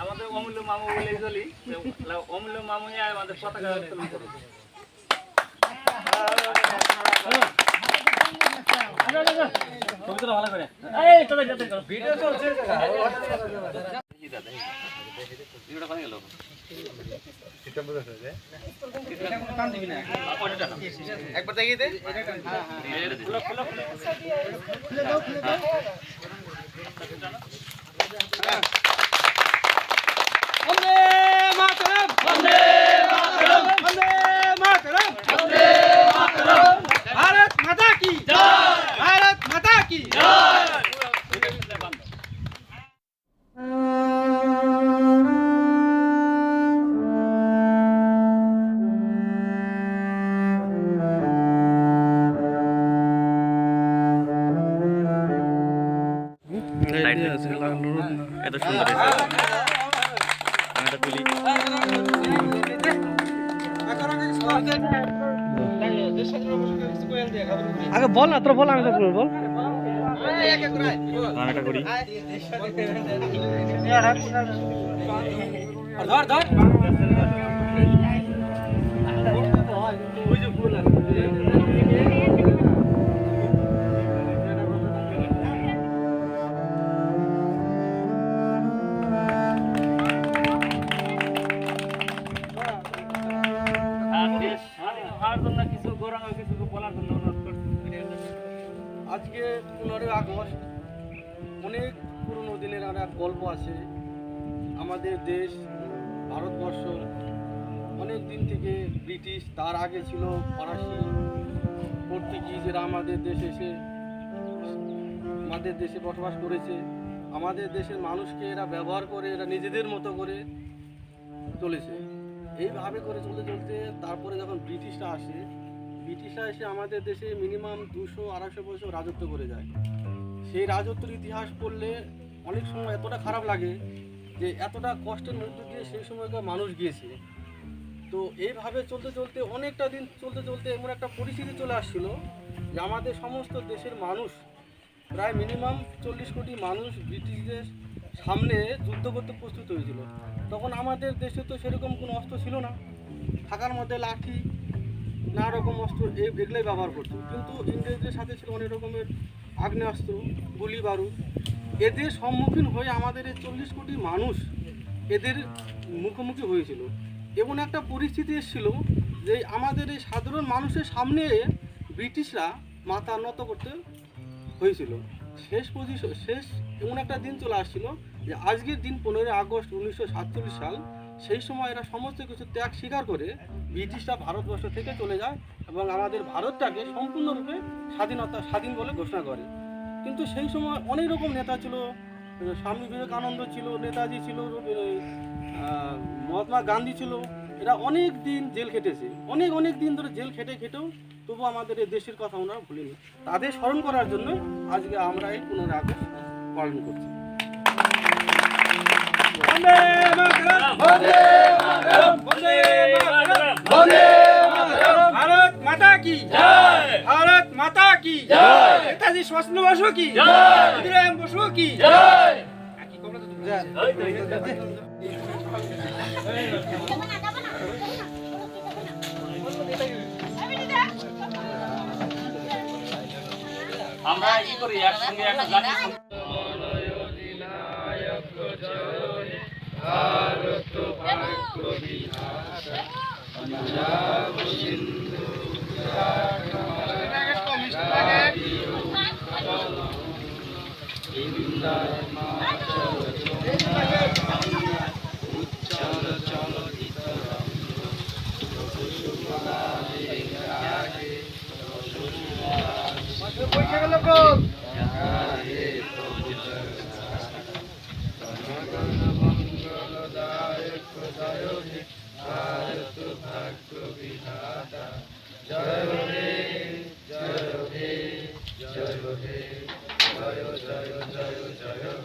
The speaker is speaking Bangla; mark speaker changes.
Speaker 1: আমাদের অমূল্য মামু বলে চলি, অমূল্য মামু আমাদের পতাকা উত্তোলন করে। ভালো করে ভিডিও চলছে একবার দেখিয়ে দে। भारत माता की जय, भारत माता की जय। এত সুন্দর আগে বল না, তোর বল, আমি তো বল গানটা করি। ধর ধর আজকে 15 আগস্ট অনেক পুরনো দিনের একটা গল্প আছে। আমাদের দেশ ভারতবর্ষ অনেক দিন থেকে ব্রিটিশ, তার আগে ছিল ফরাসি, পর্তুগিজ, এরা আমাদের দেশে এসে আমাদের দেশে বসবাস করেছে। আমাদের দেশের মানুষকে এরা ব্যবহার করে, এরা নিজেদের মতো করে চলেছে। এইভাবে করে চলতে চলতে তারপরে যখন ব্রিটিশরা এসে আমাদের দেশে মিনিমাম 200-250 বছর রাজত্ব করে যায়। সেই রাজত্বের ইতিহাস পড়লে অনেক সময় এতটা খারাপ লাগে যে এতটা কষ্টের মধ্যে দিয়ে সেই সময়কার মানুষ গিয়েছে। তো এইভাবে চলতে চলতে অনেকটা দিন চলতে চলতে এমন একটা পরিস্থিতি চলে আসছিল যে আমাদের সমস্ত দেশের মানুষ, প্রায় মিনিমাম 40 কোটি মানুষ ব্রিটিশদের সামনে যুদ্ধ করতে প্রস্তুত হয়েছিল। তখন আমাদের দেশে তো সেরকম কোনো অস্ত্র ছিল না, থাকার মধ্যে লাঠি, নানা রকম অস্ত্র এগুলোই ব্যবহার করতো। কিন্তু ইংরেজদের সাথে ছিল অনেক রকমের আগ্নেয়াস্ত্র, গুলি বারুদ। এদের সম্মুখীন হয়ে আমাদের এই 40 কোটি মানুষ এদের মুখোমুখি হয়েছিল। এমন একটা পরিস্থিতি এসেছিল যে আমাদের এই সাধারণ মানুষের সামনে ব্রিটিশরা মাথা নত করতে হয়েছিল। শেষ এমন একটা দিন চলে আসছিল যে আজকের দিন 15 আগস্ট 1947 সাল। সেই সময় এরা সমস্ত কিছু ত্যাগ স্বীকার করে ব্রিটিশরা ভারতবর্ষ থেকে চলে যায় এবং আমাদের ভারতটাকে সম্পূর্ণরূপে স্বাধীন বলে ঘোষণা করে। কিন্তু সেই সময় অনেক রকম নেতা ছিল, স্বামী বিবেকানন্দ ছিল, নেতাজি ছিল, মহাত্মা গান্ধী ছিল। এরা অনেক দিন জেল খেটেছে, অনেক দিন ধরে জেল খেটেও তবু আমাদের এই দেশের কথা ওনারা ভুলিনি। তাদের স্মরণ করার জন্য আজকে আমরা এই 15 আগস্ট পালন করছি। भारत माता की जय, भारत माता की जय, नेताजी सुभाष चंद्र बोस की जय, खुदीराम बसु की जय। আমরা কি করি একসঙ্গে একটা জাতি भारत भाग्य विधाता पंजाब सिंधु उच्चल भारत भाग्य विधाता
Speaker 2: হে জয় জয় জয় জয়